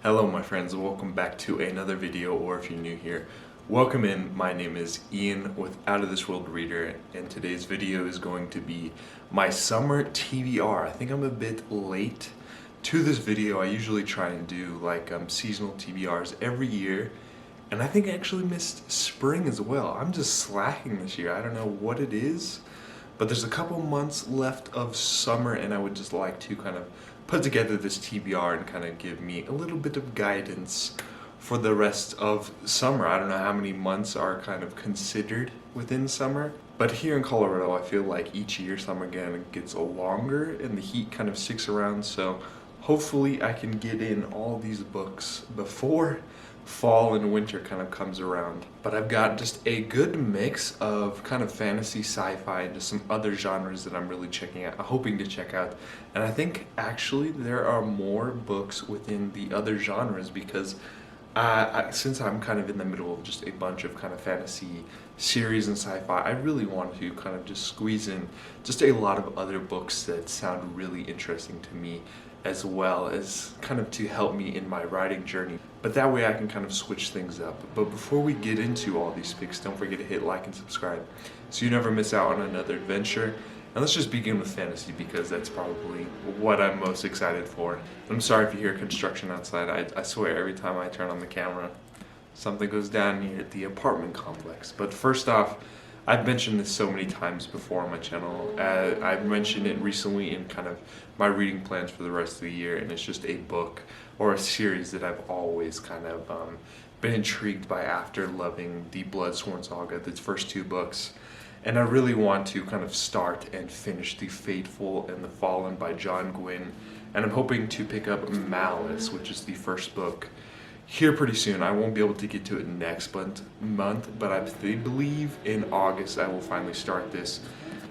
Hello my friends, welcome back to another video, or if you're new here, welcome in. My name is Ian with Out of This World Reader, and today's video is going to be my summer TBR. I think I'm a bit late to this video. I usually try and do like seasonal TBRs every year, and I think I actually missed spring as well. I'm just slacking this year. I don't know what it is, but there's a couple months left of summer, and I would just like to kind of put together this TBR and kind of give me a little bit of guidance for the rest of summer. I don't know how many months are kind of considered within summer, but here in Colorado, I feel like each year summer again gets longer and the heat kind of sticks around, so hopefully I can get in all these books before fall and winter kind of comes around. But I've got just a good mix of kind of fantasy, sci-fi, and just some other genres that I'm really hoping to check out. And I think actually there are more books within the other genres because since I'm kind of in the middle of just a bunch of kind of fantasy series and sci-fi, I really want to kind of just squeeze in just a lot of other books that sound really interesting to me, as well as kind of to help me in my writing journey. But that way I can kind of switch things up. But before we get into all these picks, don't forget to hit like and subscribe so you never miss out on another adventure. And let's just begin with fantasy because that's probably what I'm most excited for. I'm sorry if you hear construction outside. I swear every time I turn on the camera, something goes down here at the apartment complex. But first off, I've mentioned this so many times before on my channel. I've mentioned it recently in kind of my reading plans for the rest of the year, and it's just a book or a series that I've always kind of been intrigued by after loving the Bloodsworn Saga, the first two books. And I really want to kind of start and finish the Fateful and the Fallen by John Gwynne, and I'm hoping to pick up Malice, which is the first book, here pretty soon. I won't be able to get to it next month, but I believe in August I will finally start this.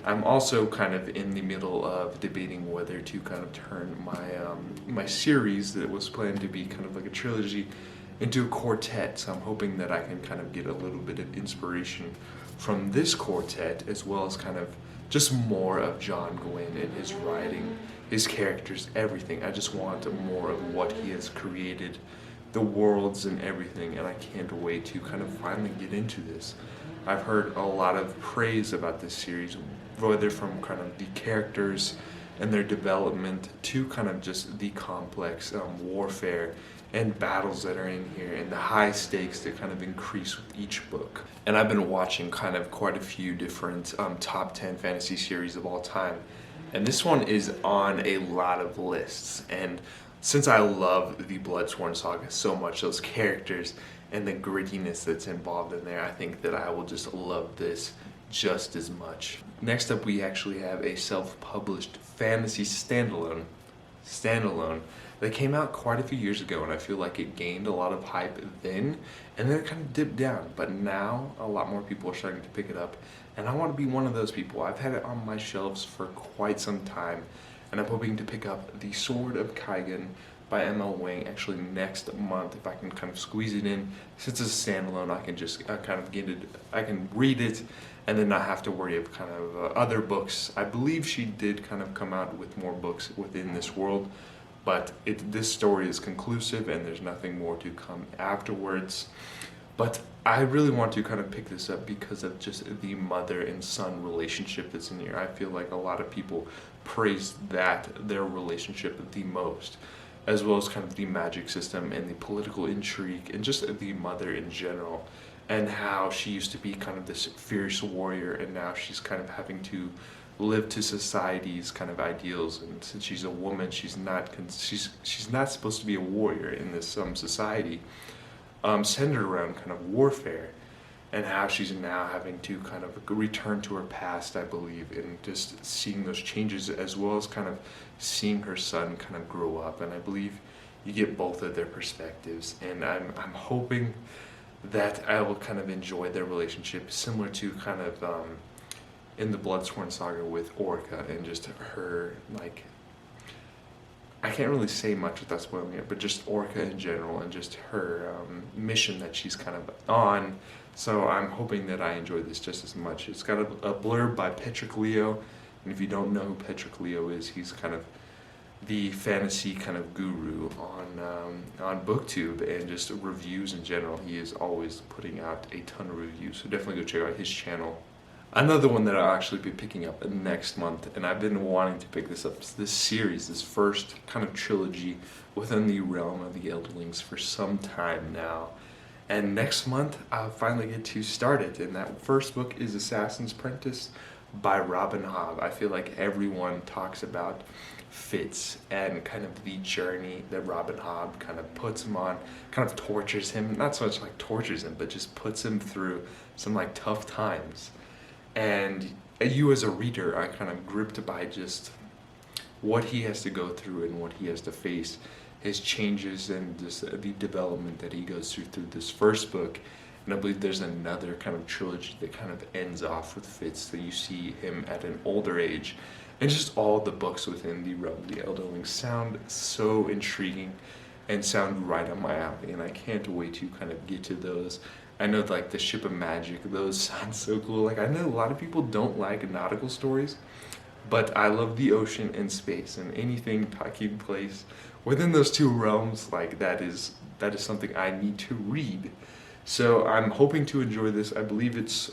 I'm also kind of in the middle of debating whether to kind of turn my series that was planned to be kind of like a trilogy into a quartet. So I'm hoping that I can kind of get a little bit of inspiration from this quartet, as well as kind of just more of John Gwynne and his writing, his characters, everything. I just want more of what he has created, the worlds and everything, and I can't wait to kind of finally get into this. I've heard a lot of praise about this series, whether from kind of the characters and their development to kind of just the complex warfare and battles that are in here and the high stakes that kind of increase with each book. And I've been watching kind of quite a few different top 10 fantasy series of all time, and this one is on a lot of lists. And since I love the Bloodsworn Saga so much, those characters and the grittiness that's involved in there, I think that I will just love this just as much. Next up, we actually have a self-published fantasy standalone that came out quite a few years ago, and I feel like it gained a lot of hype then, and then it kind of dipped down. But now a lot more people are starting to pick it up, and I want to be one of those people. I've had it on my shelves for quite some time, and I'm hoping to pick up The Sword of Kygen by M.L. Wang actually next month if I can kind of squeeze it in. Since it's a standalone, I can just kind of get it, I can read it and then not have to worry of kind of other books. I believe she did kind of come out with more books within this world, but this story is conclusive and there's nothing more to come afterwards. But I really want to kind of pick this up because of just the mother and son relationship that's in here. I feel like a lot of people praise their relationship the most, as well as kind of the magic system and the political intrigue and just the mother in general, and how she used to be kind of this fierce warrior, and now she's kind of having to live to society's kind of ideals. And since she's a woman, she's not supposed to be a warrior in this society centered around kind of warfare, and how she's now having to kind of return to her past, I believe, and just seeing those changes, as well as kind of seeing her son kind of grow up. And I believe you get both of their perspectives, and I'm hoping that I will kind of enjoy their relationship, similar to kind of in the Bloodsworn Saga with Orca, and just her, like, I can't really say much without spoiling it, but just Orca in general and just her mission that she's kind of on. So I'm hoping that I enjoy this just as much. It's got a blurb by Patrick Leo, and if you don't know who Patrick Leo is, he's kind of the fantasy kind of guru on BookTube and just reviews in general. He is always putting out a ton of reviews, so definitely go check out his channel. Another one that I'll actually be picking up next month, and I've been wanting to pick this up, this series, this first kind of trilogy within the realm of the Elderlings for some time now. And next month, I'll finally get to start it. And that first book is Assassin's Apprentice by Robin Hobb. I feel like everyone talks about Fitz and kind of the journey that Robin Hobb kind of puts him on, kind of tortures him, not so much like tortures him, but just puts him through some like tough times. And you as a reader are kind of gripped by just what he has to go through and what he has to face, his changes and just the development that he goes through this first book. And I believe there's another kind of trilogy that kind of ends off with Fitz, that you see him at an older age. And just all the books within the realm of the Elderlings sound so intriguing and sound right up my alley, and I can't wait to kind of get to those. I know like the Ship of Magic, those sound so cool. Like I know a lot of people don't like nautical stories, but I love the ocean and space, and anything taking place within those two realms, like that is something I need to read. So I'm hoping to enjoy this. I believe it's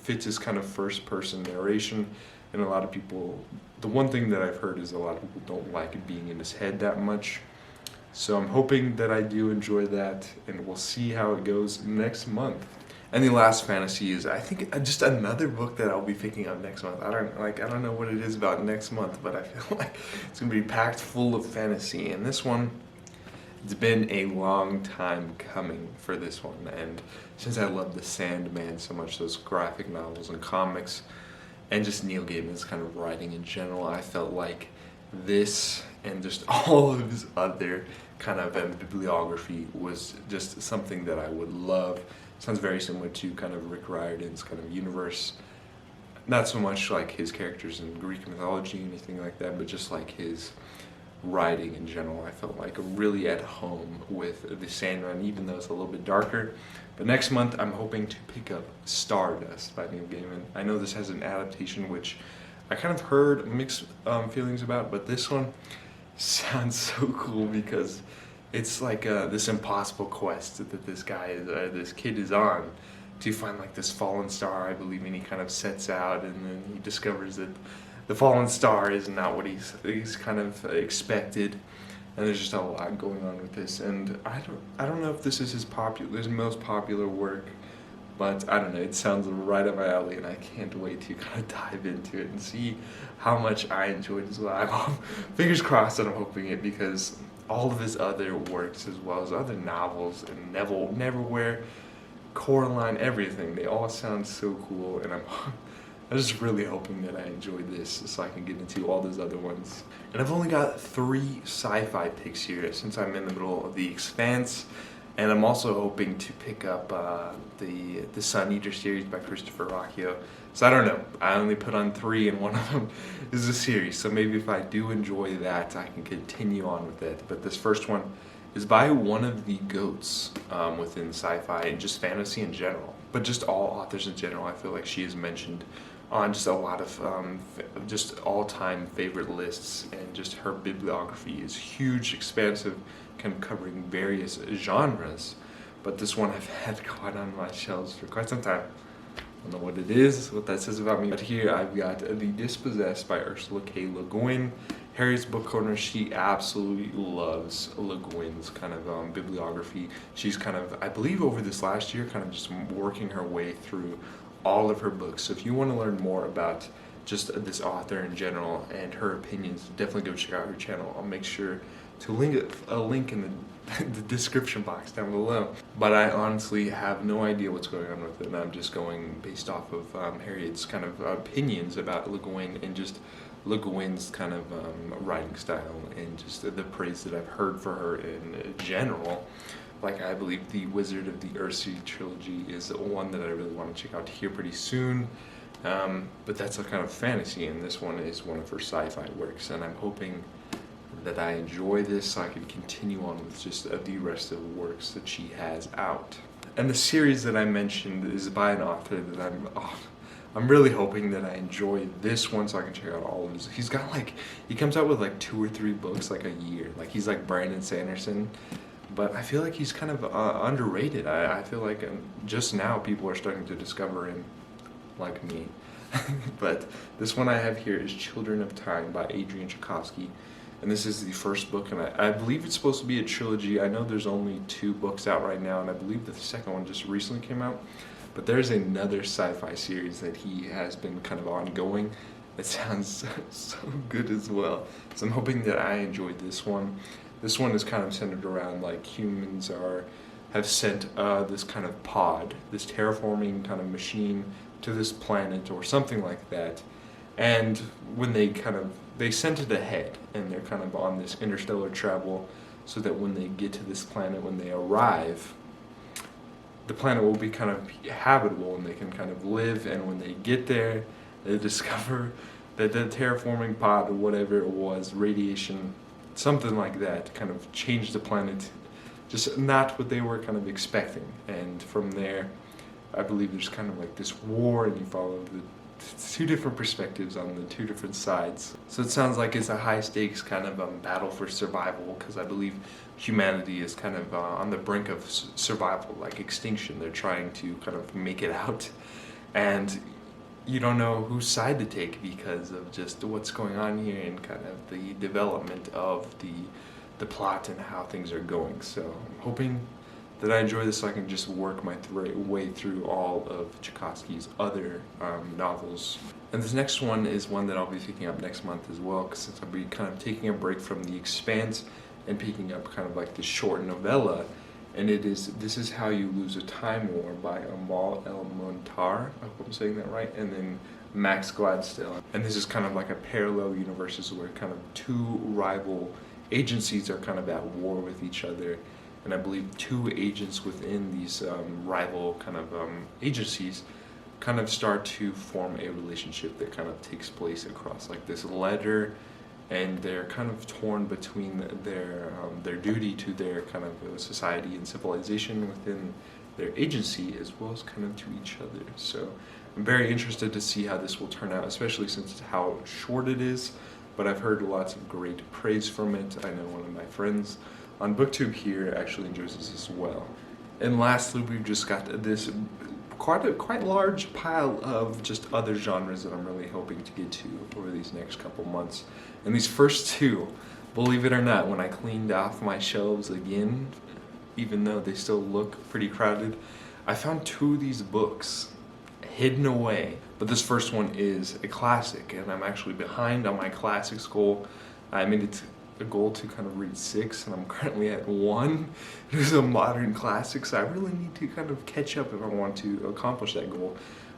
Fitz's kind of first person narration, and a lot of people, the one thing that I've heard is a lot of people don't like it being in his head that much. So I'm hoping that I do enjoy that, and we'll see how it goes next month. And the last fantasy is, I think, just another book that I'll be picking up next month. I don't know what it is about next month, but I feel like it's gonna be packed full of fantasy. And this one, it's been a long time coming for this one. And since I love the Sandman so much, those graphic novels and comics, and just Neil Gaiman's kind of writing in general, I felt like this and just all of his other kind of bibliography was just something that I would love. Sounds very similar to kind of Rick Riordan's kind of universe. Not so much like his characters in Greek mythology or anything like that, but just like his writing in general. I felt like really at home with the Sandman, even though it's a little bit darker. But next month, I'm hoping to pick up Stardust by Neil Gaiman. I know this has an adaptation, which I kind of heard mixed feelings about, but this one sounds so cool because it's like this impossible quest that this kid is on to find like this fallen star, I believe, and he kind of sets out, and then he discovers that the fallen star is not what he's kind of expected, and there's just a lot going on with this. And I don't know if this is his most popular work, but I don't know, it sounds right up my alley, and I can't wait to kind of dive into it and see how much I enjoyed as well. Fingers crossed that I'm hoping it, because all of his other works, as well as other novels and Neverwhere, Coraline, everything, they all sound so cool, and I'm just really hoping that I enjoy this so I can get into all those other ones. And I've only got 3 sci-fi picks here since I'm in the middle of The Expanse, and I'm also hoping to pick up the Sun Eater series by Christopher Rocchio. So I don't know, I only put on 3, and one of them is a series, so maybe if I do enjoy that, I can continue on with it. But this first one is by one of the GOATs within sci-fi and just fantasy in general, but just all authors in general. I feel like she is mentioned on just a lot of just all-time favorite lists, and just her bibliography is huge, expansive, kind of covering various genres. But this one I've had quite on my shelves for quite some time. I don't know what it is, what that says about me, but here I've got The Dispossessed by Ursula K. Le Guin. Harriet's Book Corner, she absolutely loves Le Guin's kind of bibliography. She's kind of, I believe over this last year, kind of just working her way through all of her books. So if you want to learn more about just this author in general and her opinions, definitely go check out her channel. I'll make sure to link a link in the description box down below. But I honestly have no idea what's going on with it, and I'm just going based off of Harriet's kind of opinions about Le Guin, and just Le Guin's kind of writing style, and just the praise that I've heard for her in general. Like, I believe the Wizard of the Earthsea trilogy is one that I really want to check out here pretty soon. But that's a kind of fantasy, and this one is one of her sci-fi works, and I'm hoping that I enjoy this so I can continue on with just the rest of the works that she has out. And the series that I mentioned is by an author that I'm really hoping that I enjoy this one so I can check out all of his. He comes out with like 2 or 3 books like a year. Like he's like Brandon Sanderson, but I feel like he's kind of underrated. I feel like just now people are starting to discover him, like me. But this one I have here is Children of Time by Adrian Tchaikovsky. And this is the first book, and I believe it's supposed to be a trilogy. I know there's only 2 books out right now, and I believe the second one just recently came out. But there's another sci-fi series that he has been kind of ongoing. It sounds so good as well. So I'm hoping that I enjoyed this one. This one is kind of centered around like humans have sent this kind of pod, this terraforming kind of machine to this planet or something like that. And when they sent it ahead, and they're kind of on this interstellar travel so that when they get to this planet, when they arrive, the planet will be kind of habitable and they can kind of live. And when they get there, they discover that the terraforming pod or whatever it was, radiation, something like that, kind of changed the planet, just not what they were kind of expecting. And from there, I believe there's kind of like this war, and you follow the 2 different perspectives on the 2 different sides. So it sounds like it's a high stakes kind of battle for survival, because I believe humanity is kind of on the brink of survival, like extinction. They're trying to kind of make it out, and you don't know whose side to take because of just what's going on here and kind of the development of the plot and how things are going. So I'm hoping that I enjoy this so I can just work my way through all of Tchaikovsky's other novels. And this next one is one that I'll be picking up next month as well, because since I'll be kind of taking a break from The Expanse and picking up kind of like this short novella, and This Is How You Lose a Time War by Amal El-Montar, I hope I'm saying that right, and then Max Gladstone. And this is kind of like a parallel universes where kind of 2 rival agencies are kind of at war with each other. And I believe 2 agents within these rival kind of agencies kind of start to form a relationship that kind of takes place across like this letter, and they're kind of torn between their duty to their kind of society and civilization within their agency, as well as kind of to each other. So I'm very interested to see how this will turn out, especially since how short it is. But I've heard lots of great praise from it. I know one of my friends on BookTube here actually enjoys this as well. And lastly, we've just got this quite large pile of just other genres that I'm really hoping to get to over these next couple months. And these first 2, believe it or not, when I cleaned off my shelves again, even though they still look pretty crowded, I found 2 of these books hidden away. But this first one is a classic, and I'm actually behind on my classics goal. I made it a goal to kind of read 6, and I'm currently at 1. It is a modern classic, so I really need to kind of catch up if I want to accomplish that goal.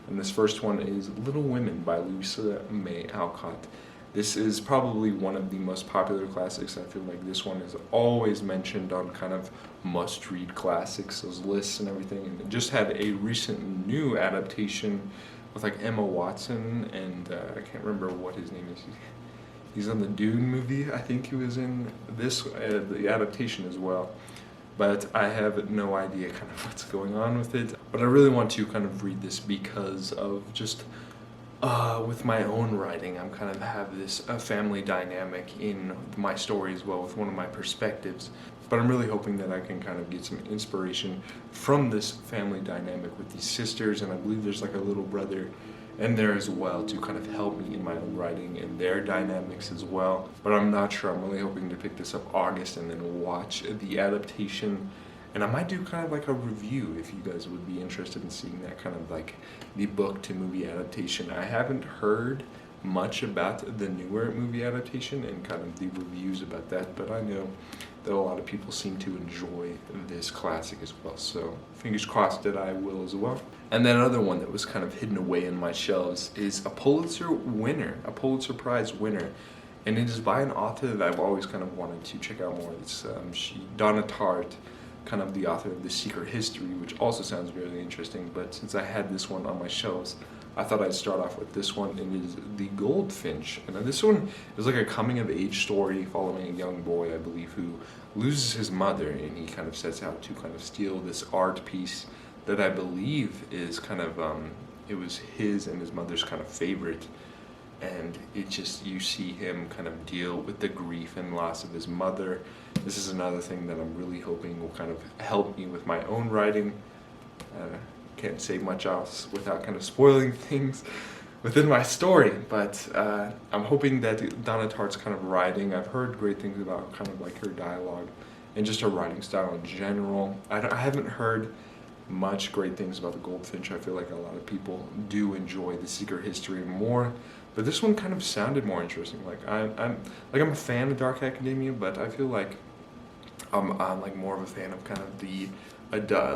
And this first one is Little Women by Louisa May Alcott. This is probably one of the most popular classics. I feel like this one is always mentioned on kind of must-read classics, those lists and everything. And it just had a recent new adaptation with like Emma Watson, and I can't remember what his name is. He's on the Dune movie. I think he was in this, the adaptation as well. But I have no idea kind of what's going on with it. But I really want to kind of read this because of just with my own writing, I'm kind of have this family dynamic in my story as well with one of my perspectives. But I'm really hoping that I can kind of get some inspiration from this family dynamic with these sisters, and I believe there's like a little brother in there as well to kind of help me in my own writing and their dynamics as well. But I'm not sure. I'm really hoping to pick this up August and then watch the adaptation. And I might do kind of like a review if you guys would be interested in seeing that kind of like the book to movie adaptation. I haven't heard much about the newer movie adaptation and kind of the reviews about that, but I know that a lot of people seem to enjoy this classic as well, so fingers crossed that I will as well. And then another one that was kind of hidden away in my shelves is a Pulitzer Prize winner, and it is by an author that I've always kind of wanted to check out more. It's Donna Tartt, kind of the author of The Secret History, which also sounds really interesting, but since I had this one on my shelves, I thought I'd start off with this one, and it is The Goldfinch. And this one is like a coming-of-age story following a young boy, I believe, who loses his mother, and he kind of sets out to kind of steal this art piece that I believe is kind of it was his and his mother's kind of favorite, and it just, you see him kind of deal with the grief and loss of his mother. This is another thing that I'm really hoping will kind of help me with my own writing. Can't say much else without kind of spoiling things within my story, but I'm hoping that Donna Tartt's kind of writing, I've heard great things about kind of like her dialogue and just her writing style in general. I haven't heard much great things about the Goldfinch. I feel like a lot of people do enjoy the Secret History more, but this one kind of sounded more interesting. Like I'm a fan of Dark Academia, but I feel like I'm like more of a fan of kind of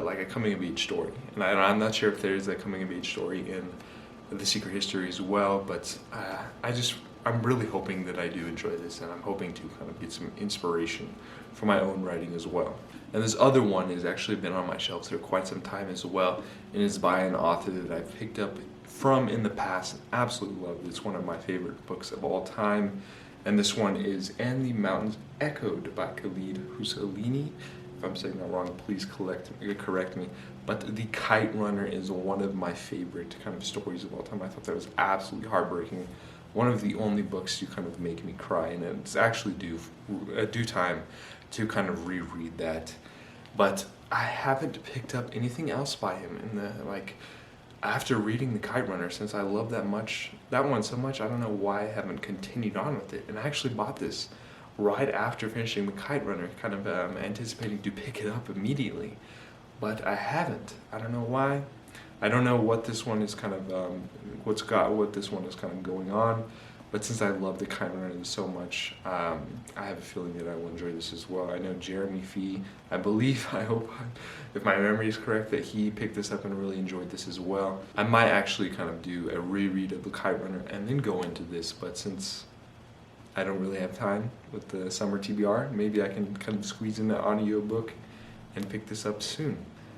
like a coming of age story, and I'm not sure if there's a coming of age story in the Secret History as well, but I'm really hoping that I do enjoy this, and I'm hoping to kind of get some inspiration for my own writing as well. And this other one has actually been on my shelves for quite some time as well, and is by an author that I've picked up from in the past and absolutely loved. It's one of my favorite books of all time, and this one is And the Mountains Echoed by Khalid Hosseini. If I'm saying that wrong, please correct me. But The Kite Runner is one of my favorite kind of stories of all time. I thought that was absolutely heartbreaking. One of the only books to kind of make me cry, and it's actually due time to kind of reread that. But I haven't picked up anything else by him after reading The Kite Runner, since I love that one so much. I don't know why I haven't continued on with it. And I actually bought this right after finishing The Kite Runner, kind of anticipating to pick it up immediately, but I haven't. I don't know why. I don't know what this one is kind of what this one is kind of going on, but since I love The Kite Runner so much, I have a feeling that I will enjoy this as well. I know Jeremy Fee, I hope, if my memory is correct, that he picked this up and really enjoyed this as well. I might actually kind of do a reread of The Kite Runner and then go into this, but since I don't really have time with the summer TBR, maybe I can kind of squeeze in the audiobook and pick this up soon.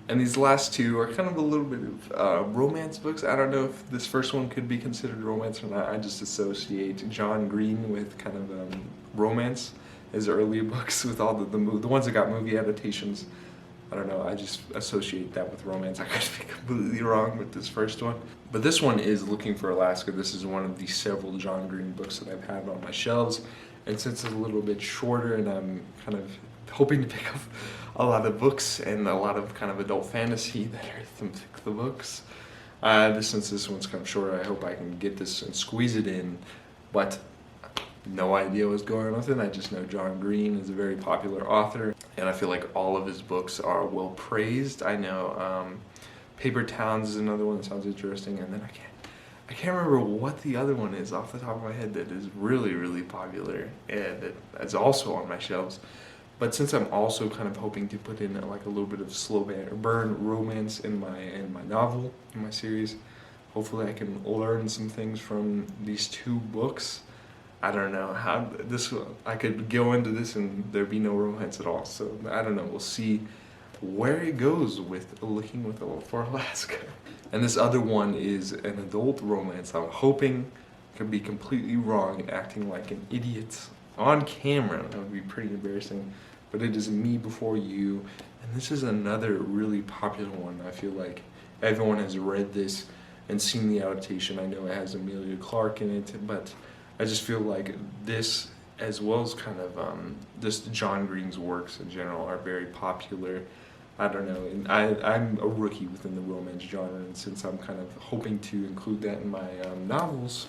And these last two are kind of a little bit of romance books. I don't know if this first one could be considered romance or not. I just associate John Green with kind of romance, his earlier books with all the ones that got movie adaptations. I don't know, I just associate that with romance. I could be completely wrong with this first one. But this one is Looking for Alaska. This is one of the several John Green books that I've had on my shelves. And since it's a little bit shorter and I'm kind of hoping to pick up a lot of books and a lot of kind of adult fantasy that are the books, since this one's kind of shorter, I hope I can get this and squeeze it in. But no idea what's going on with it. I just know John Green is a very popular author, and I feel like all of his books are well praised. I know Paper Towns is another one that sounds interesting, and then I can't remember what the other one is off the top of my head that is really, really popular and that is also on my shelves. But since I'm also kind of hoping to put in like a little bit of slow burn romance in my novel, in my series, hopefully I can learn some things from these two books. I don't know how I could go into this and there'd be no romance at all. So I don't know, we'll see where it goes with Looking for Alaska. And this other one is an adult romance. I'm hoping I could be completely wrong and acting like an idiot on camera. That would be pretty embarrassing. But it is Me Before You. And this is another really popular one. I feel like everyone has read this and seen the adaptation. I know it has Emilia Clarke in it, but I just feel like this, as well as kind of just John Green's works in general, are very popular. I don't know, and I'm a rookie within the romance genre, and since I'm kind of hoping to include that in my novels,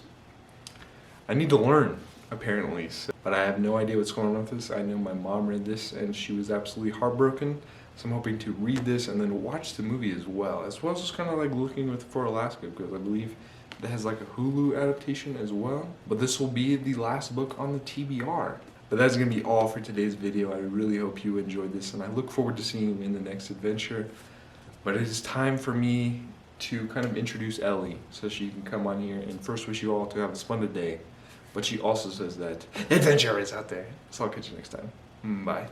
I need to learn, apparently. But I have no idea what's going on with this. I know my mom read this, and she was absolutely heartbroken. So I'm hoping to read this and then watch the movie as well as just kind of like Looking for Alaska, because I believe it has like a Hulu adaptation as well. But this will be the last book on the TBR. But that's going to be all for today's video. I really hope you enjoyed this, and I look forward to seeing you in the next adventure. But it is time for me to kind of introduce Ellie so she can come on here and first wish you all to have a splendid day. But she also says that adventure is out there. So I'll catch you next time. Bye.